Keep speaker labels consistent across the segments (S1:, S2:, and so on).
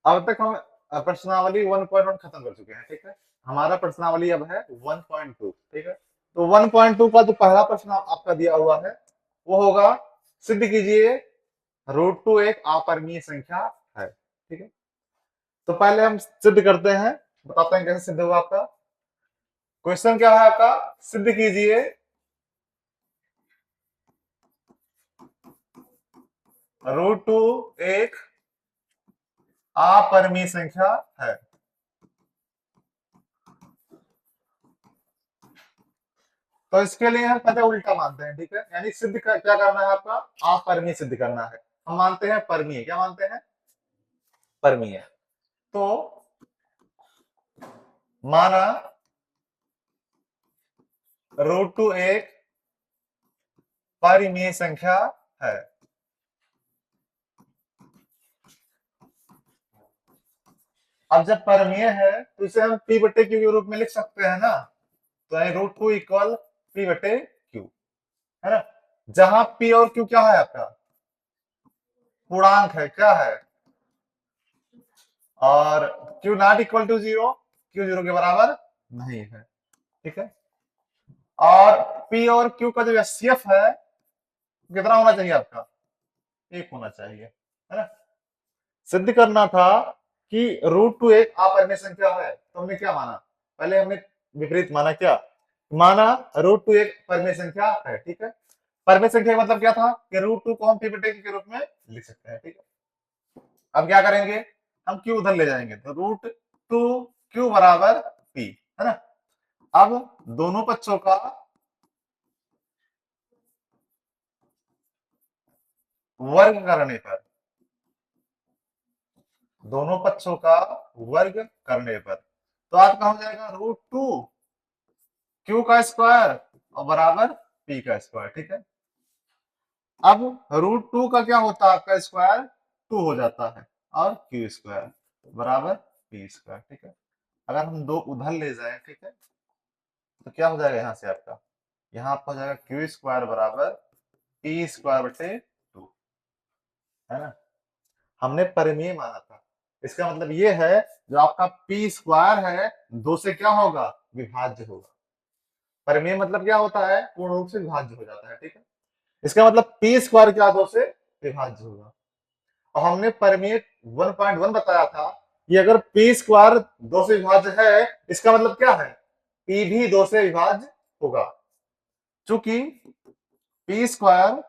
S1: अब तक हम प्रश्नावली 1.1 खत्म कर चुके हैं, ठीक है। हमारा प्रश्नावली अब है 1.2, ठीक है। तो 1.2 का जो पहला प्रश्न आपका दिया हुआ है वो होगा, सिद्ध कीजिए √2 एक अपरिमेय संख्या है, ठीक है। तो पहले हम सिद्ध करते हैं, बताते हैं कैसे सिद्ध होगा आपका। क्वेश्चन क्या है आपका, सिद्ध कीजिए √2 एक अपरिमेय संख्या है। तो इसके लिए हम पहले उल्टा मानते हैं, ठीक है। यानी सिद्ध क्या करना है आपका, अपरिमेय सिद्ध करना है। हम मानते हैं परमीय, क्या मानते हैं, परमीय। तो माना √2 एक परिमेय संख्या है। अब जब परमीय है तो इसे हम P बटे Q के रूप में लिख सकते हैं ना। तो √2 इक्वल P बटे Q, है ना। जहां P और Q क्या है आपका, पूर्णांक है, क्या है, और Q not equal to 0, Q 0 के बराबर नहीं है, ठीक है। और P और Q का जो एचसीएफ है कितना होना चाहिए आपका, 1 होना चाहिए, है ना। सिद्ध करना था कि √2 एक अपरिमेय संख्या है, तो हमने क्या माना, पहले हमने विपरीत माना, क्या माना, √2 एक परिमेय संख्या है, ठीक है। परिमेय संख्या का मतलब क्या था कि √2 को हम P बटे Q के रूप में लिख सकते हैं, ठीक है। अब क्या करेंगे, हम Q उधर ले जाएंगे, तो √2 Q बराबर P, है ना। अब दोनों पक्षों का वर्ग करने पर, दोनों पक्षों का वर्ग करने पर, तो आपका हो जाएगा √2 Q का स्क्वायर और बराबर P का स्क्वायर, ठीक है। अब √2 का क्या होता है आपका स्क्वायर, 2 हो जाता है, और Q स्क्वायर बराबर P स्क्वायर, ठीक है। अगर हम दो उधर ले जाएं, ठीक है, तो क्या हो जाएगा, यहां से आपका, यहाँ आपका हो जाएगा Q स्क्वायर बराबर P स्क्वायर बटे 2, है ना। हमने परिमेय माना था, इसका मतलब ये है जो आपका P स्क्वायर है 2 से क्या होगा, विभाज्य होगा। परिमेय मतलब क्या होता है, पूर्ण रूप से विभाज्य हो जाता है, ठीक है। इसका मतलब P स्क्वायर क्या 2 से विभाज्य होगा। और हमने परिमेय 1.1 बताया था कि अगर P स्क्वायर 2 से विभाज्य है, इसका मतलब क्या है, P भी 2 से विभाज्य होगा। चूंकि P स्क्वायर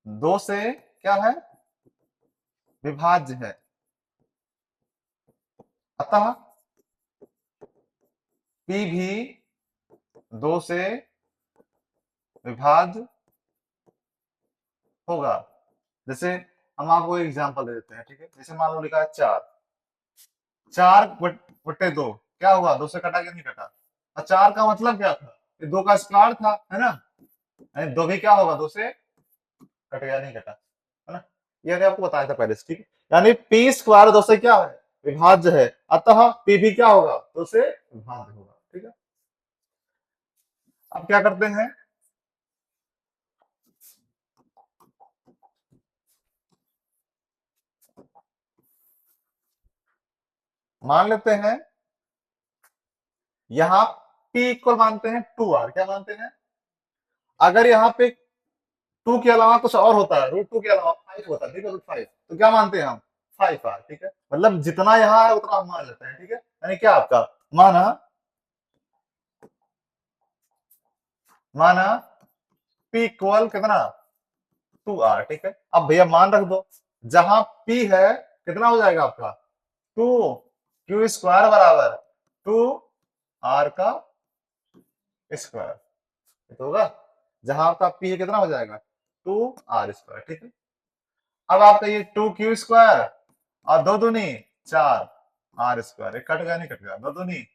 S1: 2 से क्या है, विभाज्य है, अतः P भी 2 से विभाज्य होगा। जैसे हम आपको एग्जांपल दे देते हैं, ठीक है। जैसे मान लो लिखा है 4, 4/2 क्या हुआ, 2 से कटा, क्या नहीं कटा। और 4 का मतलब क्या था, ये 2 का स्क्वायर था, है ना। यानी 2 भी क्या होगा, 2 से कटेगा, नहीं कटा, है ना। ये मैंने आपको बताया था पहले से, ठीक है। यानी P स्क्वायर 2 से क्या है, विभाज्य है, अतः P भी क्या होगा, 2 से विभाज्य होगा, ठीक है। अब क्या करते हैं, मान लेते हैं यहां P इक्वल मानते हैं 2R, क्या मानते हैं, अगर यहाँ पे 2 के अलावा कुछ और होता है, √2 के अलावा 5 होता है, ठीक है, √5, तो क्या मानते हैं हम, 5R, ठीक है। मतलब जितना यहाँ है उतना हम मान लेते हैं, ठीक है। यानी क्या आपका, माना माना P इक्वल कितना, 2R, ठीक है। अब भैया मान रख दो, जहां P है कितना हो जाएगा आपका, 2 Q स्क्वायर बराबर 2R का स्क्वायर, तो होगा, जहां आपका P है कितना हो जाएगा, 2R स्क्वायर, ठीक है। अब आपका ये 2Q स्क्वायर और 2 दूनी 4R स्क्वायर, कट गया, नहीं कट गया, 2 दूनी,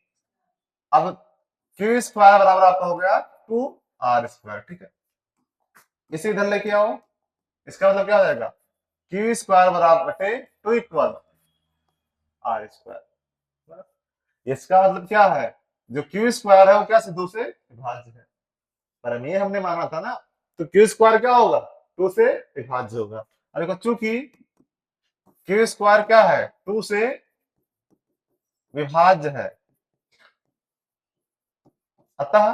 S1: अब Q स्क्वायर बराबर आपका हो गया 2R स्क्वायर, ठीक है। इसे इधर लेके आओ, इसका मतलब क्या हो जाएगा, Q स्क्वायर बराबर बटे 2 इक्वल R स्क्वायर। इसका मतलब क्या है, जो Q स्क्वायर है वो क्या से 2 से विभाज्य है, परमेय हमने माना था ना। तो Q स्क्वायर क्या होगा, टू से विभाज्य होगा। और देखो चूंकि क्यू स्क्वायर क्या है, टू से विभाज्य है, अतः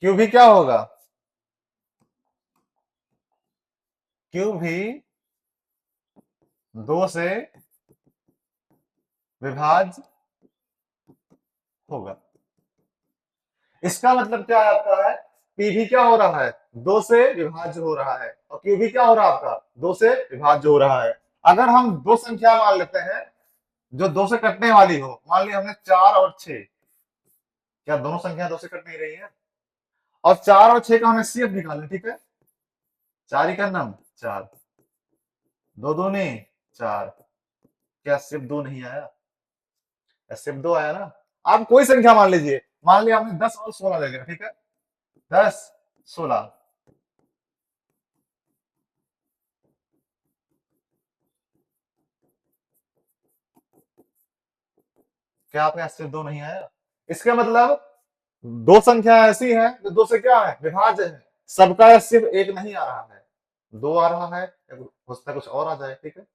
S1: क्यू भी क्या होगा, क्यू भी दो से विभाज्य होगा। इसका मतलब क्या है आपका है, पी भी क्या हो रहा है, दो से विभाज्य हो रहा है, और क्यू भी क्या हो रहा है आपका, दो से विभाज्य हो रहा है। अगर हम दो संख्या मान लेते हैं जो दो से कटने वाली हो, मान लिया हमने 4 और 6, क्या दोनों संख्या दो से कट नहीं रही है, और 4 और 6 का हमें सीएफ निकालना, ठीक है, 4 ही का नाम 4, दो दूनी 4, क्या सिर्फ 2 नहीं आया, या सिर्फ 2 आया ना। आप कोई संख्या मान लीजिए, मान लिया हमने 10 और 16 ले लिया, ठीक है, 10 16, क्या आपके यहाँ सिर्फ 2 नहीं आया, इसका मतलब दो संख्या ऐसी है जो दो से क्या है, विभाज्य है, सबका सिर्फ एक नहीं आ रहा है, दो आ रहा है, हो सकता है कुछ और आ जाए, ठीक है।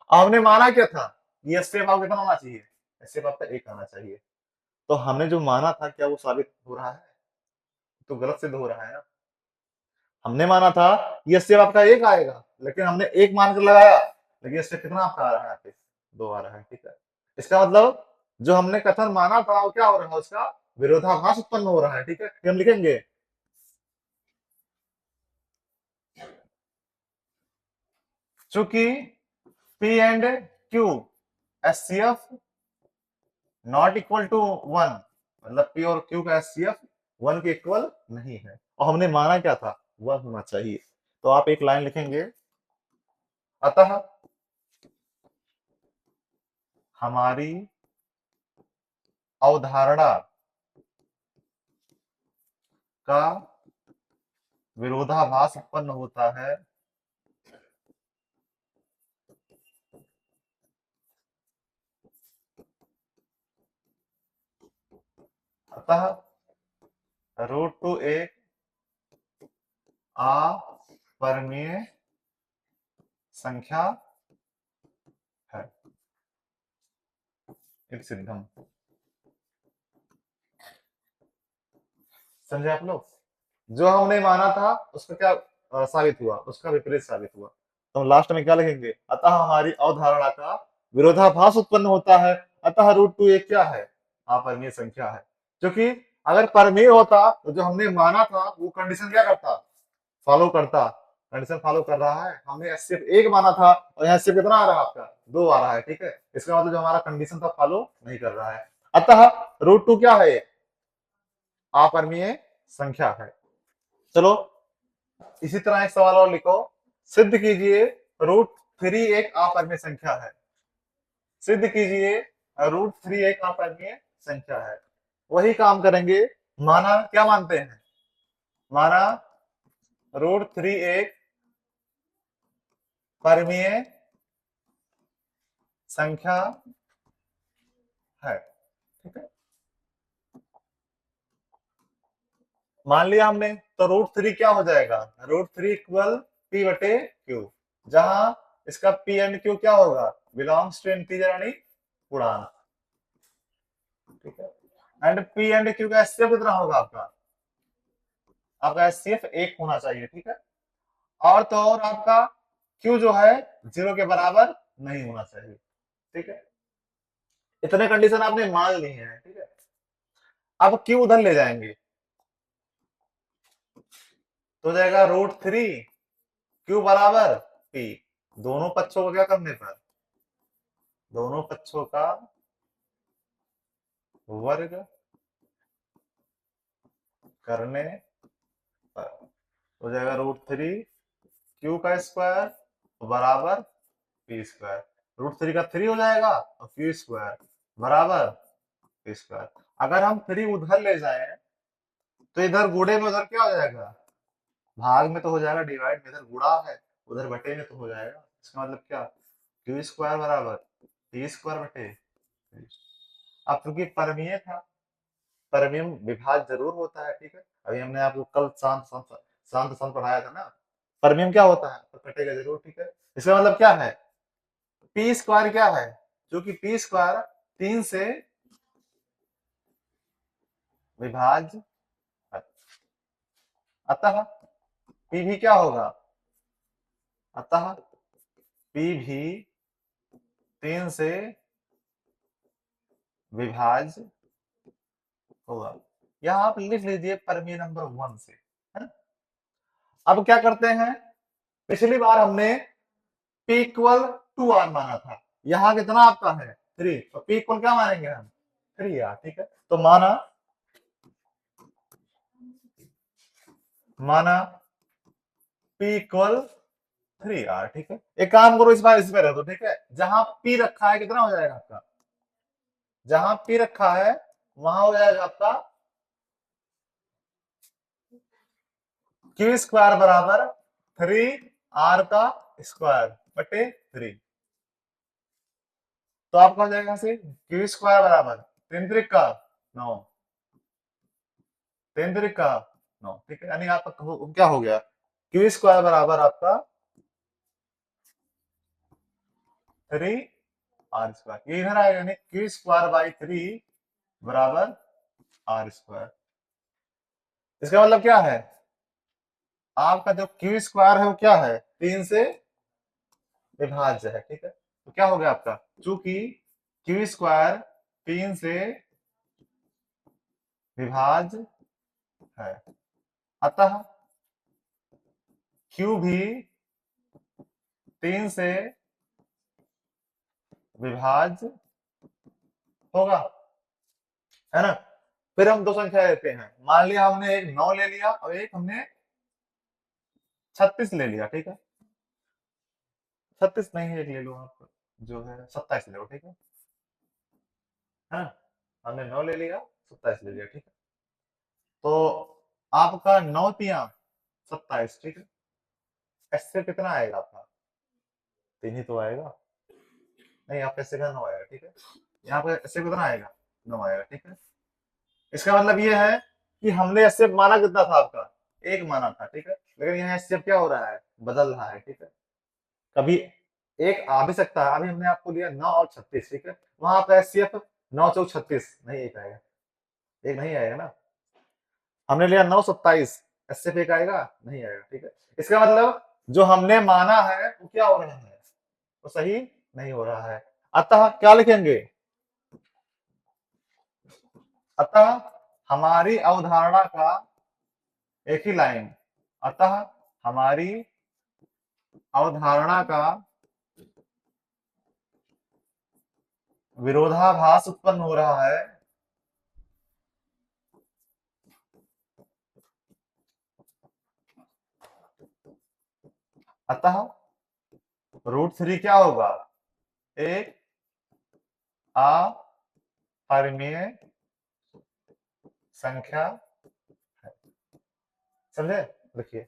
S1: हमने माना क्या था, ये स्टेप आपको कितना होना चाहिए, स्टेप आपका एक आना चाहिए, तो हमने जो माना था क्या वो साबित हो रहा है, तो गलत सिद्ध हो रहा है ना। हमने माना था ये स्टेप आपका एक आएगा, लेकिन हमने एक मान कर लगाया, लेकिन ये स्टेप कितना आपका आ रहा है, यहाँ पे 2 आ रहा है, ठीक है। इसका मतलब जो हमने कथन माना था वो क्या हो रहा है, उसका विरोधाभास उत्पन्न हो रहा है, ठीक है। हम लिखेंगे चूंकि P and Q HCF not equal to 1, मतलब पी और क्यू का एचसीएफ 1 के इक्वल नहीं है, और हमने माना क्या था, 1 होना चाहिए। तो आप एक लाइन लिखेंगे, अतः हमारी अवधारणा का विरोधाभास उत्पन्न होता है, अतः √2 एक अपरिमेय संख्या है, एक सिद्धम। समझे आप लोग, जो हमने माना था उसका क्या साबित हुआ, उसका विपरीत साबित हुआ। तो हम लास्ट में क्या लिखेंगे, अतः हमारी अवधारणा का विरोधाभास उत्पन्न होता है, अतः √2 एक क्या है, अपरिमेय संख्या है। क्योंकि अगर परमेय होता तो जो हमने माना था वो कंडीशन क्या करता, फॉलो करता, कंडीशन फॉलो कर रहा है। हमने सिर्फ एक माना था और यहाँ सिर्फ कितना आ रहा है आपका, 2 आ रहा है, ठीक है। इसका मतलब जो हमारा कंडीशन था फॉलो नहीं कर रहा है, अतः √2 क्या है, अपरिमेय संख्या है। चलो इसी तरह एक सवाल और लिखो, सिद्ध कीजिए √3 एक अपरिमेय संख्या है, सिद्ध कीजिए √3 एक अपरिमेय संख्या है। वही काम करेंगे, माना क्या मानते हैं, माना √3 एक परिमेय संख्या है, ठीक है। मान लिया हमने, तो √3 क्या हो जाएगा, √3 इक्वल पी बटे क्यू, जहां इसका पी एंड क्यू क्या होगा, बिलोंग्स टू इंटीजर यानी पूर्णांक, ठीक है। एंड पी एंड क्यू का एचसीएफ कितना होगा आपका, आपका एचसीएफ एक होना चाहिए, ठीक है। और तो और आपका क्यू जो है 0 के बराबर नहीं होना चाहिए, ठीक है। इतने कंडीशन आपने मान ली है, ठीक है। अब क्यू उधर ले जाएंगे तो हो जाएगा √3 क्यू बराबर पी, दोनों पक्षों को क्या करने पर, दोनों पक्षों का वर्ग करने पर हो जाएगा √3 क्यू का स्क्वायर बराबर पी स्क्वायर, √3 का 3 हो जाएगा और क्यू स्क्वायर बराबर पी स्क्वायर। अगर हम 3 उधर ले जाए तो इधर गुणे में उधर क्या हो जाएगा, भाग में तो हो जाएगा डिवाइड में, इधर गुणा है उधर बटे में तो हो जाएगा। इसका मतलब क्या, क्यू स्क्वायर बराबर पी स्क्वायर बटे, अब क्योंकि परमीय था, परमीय विभाज्य जरूर होता है, ठीक है। अभी हमने आपको कल शाम शांत शांत पढ़ाया था ना। परमीम क्या होता है, तो कटेगा जरूर, ठीक है। इसका मतलब क्या है, पी स्क्वायर क्या है, जो कि पी स्क्वायर 3 से विभाज्य है। अतः पी भी क्या होगा, अतः पी भी 3 से विभाज्य होगा। यहां आप लिख लीजिए प्रमेय नंबर 1 से, है ना। अब क्या करते हैं, पिछली बार हमने P इक्वल 2R माना था, यहाँ कितना आपका है 3, तो P इक्वल क्या मानेंगे हम 3R, ठीक है। तो माना P इक्वल 3R, ठीक है। एक काम करो, इस बार इस पे रख दो, ठीक है। जहां P रखा है कितना हो जाएगा आपका, जहां P रखा है वहां हो जाएगा आपका Q स्क्वायर बराबर 3R का स्क्वायर बटे 3। तो आपका हो जाएगा से Q स्क्वायर बराबर 3 त्रिक का 9, 3 त्रिक का 9, ठीक है। यानी आपका क्या हो गया, Q स्क्वायर बराबर आपका 3R स्क्वायर, ये इधर आएगा, यानी Q स्क्वायर बाई 3 बराबर R स्क्वायर। इसका मतलब क्या है, आपका जो Q स्क्वायर है वो क्या है 3 से विभाज्य है, ठीक है। तो क्या हो गया आपका, चूंकि Q स्क्वायर 3 से विभाज्य है, अतः Q भी 3 से विभाज्य होगा, है ना। फिर हम दो संख्या लेते हैं, मान लिया हमने एक 9 ले लिया और एक हमने 36 ले लिया, ठीक है। 36 नहीं, एक ले लो आप, जो है 27 ले लो, ठीक है। हाँ, हमने 9 ले लिया, 27 ले लिया, ठीक है। तो आपका 9 तिया 27, ठीक है। इससे कितना आएगा आपका, 3 ही तो आएगा, नहीं आपका इससे का 9 आएगा, ठीक है। यहाँ पे इससे कितना आएगा, 9 आएगा, ठीक है। इसका मतलब ये है कि हमने इससे माना कितना था आपका, एक माना था, ठीक है। लेकिन यहाँ इससे क्या हो रहा है, बदल रहा है, ठीक है। कभी एक आ भी सकता है, अभी हमने आपको दिया 9 और 36, ठीक है। वहां आपका एचसीएफ 9 चौक 36 नहीं, एक आएगा, एक नहीं आएगा ना। हमने लिया 9 27, एचसीएफ एक आएगा, नहीं आएगा, ठीक है। इसका मतलब जो हमने माना है वो क्या हो रहा है, वो सही नहीं हो रहा है। अतः क्या लिखेंगे, अतः हमारी अवधारणा का एक ही लाइन, अतः हमारी अवधारणा का विरोधाभास उत्पन्न हो रहा है, अतः √3 क्या होगा, एक अपरिमेय संख्या है, समझे। देखिए